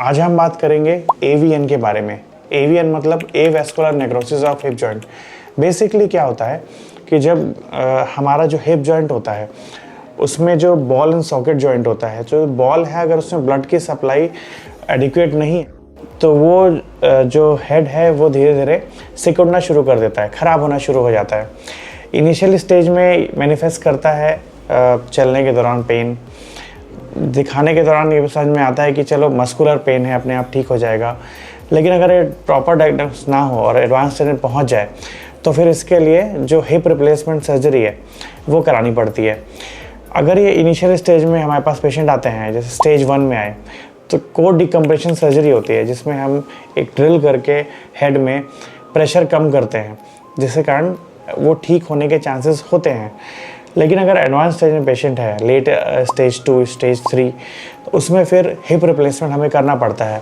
आज हम बात करेंगे एवीएन के बारे में। एवीएन मतलब avascular necrosis of hip joint. Basically क्या होता है कि जब हमारा जो हिप जॉइंट होता है उसमें जो बॉल एंड सॉकेट जॉइंट होता है, जो बॉल है अगर उसमें ब्लड की सप्लाई एडिक्वेट नहीं है तो वो जो हेड है वो धीरे धीरे सिकुड़ना शुरू कर देता है, ख़राब होना शुरू हो जाता है। इनिशियल स्टेज में मैनिफेस्ट करता है चलने के दौरान पेन, दिखाने के दौरान ये समझ में आता है कि चलो मस्कुलर पेन है, अपने आप ठीक हो जाएगा। लेकिन अगर ये प्रॉपर डायग्नोसिस ना हो और एडवांस स्टेज में पहुंच जाए तो फिर इसके लिए जो हिप रिप्लेसमेंट सर्जरी है वो करानी पड़ती है। अगर ये इनिशियल स्टेज में हमारे पास पेशेंट आते हैं, जैसे स्टेज 1 में आए, तो कोर डिकम्प्रेशन सर्जरी होती है जिसमें हम एक ड्रिल करके हेड में प्रेशर कम करते हैं, जिसके कारण वो ठीक होने के चांसेस होते हैं। लेकिन अगर एडवांस स्टेज में पेशेंट है, लेट स्टेज 2, स्टेज 3, तो उसमें फिर हिप रिप्लेसमेंट हमें करना पड़ता है।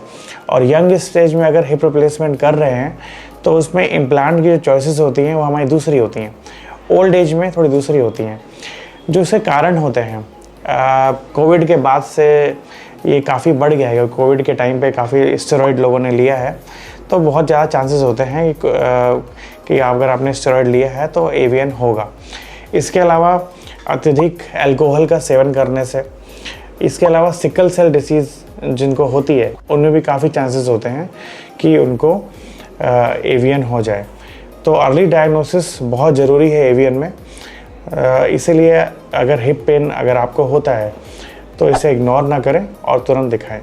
और यंग स्टेज में अगर हिप रिप्लेसमेंट कर रहे हैं तो उसमें इम्प्लांट की जो चॉइसेस होती हैं वो हमारी दूसरी होती हैं, ओल्ड एज में थोड़ी दूसरी होती हैं। जो इसके कारण होते हैं, कोविड के बाद से ये काफ़ी बढ़ गया है। कोविड के टाइम पे काफ़ी स्टेरॉइड लोगों ने लिया है तो बहुत ज़्यादा चांसेस होते हैं कि अगर आपने स्टेरॉइड लिया है तो एवीएन होगा। इसके अलावा अत्यधिक अल्कोहल का सेवन करने से, इसके अलावा सिकल सेल डिसीज़ जिनको होती है उनमें भी काफ़ी चांसेस होते हैं कि उनको एवीएन हो जाए। तो अर्ली डायग्नोसिस बहुत ज़रूरी है एवीएन में। इसीलिए अगर हिप पेन अगर आपको होता है तो इसे इग्नोर ना करें और तुरंत दिखाएं।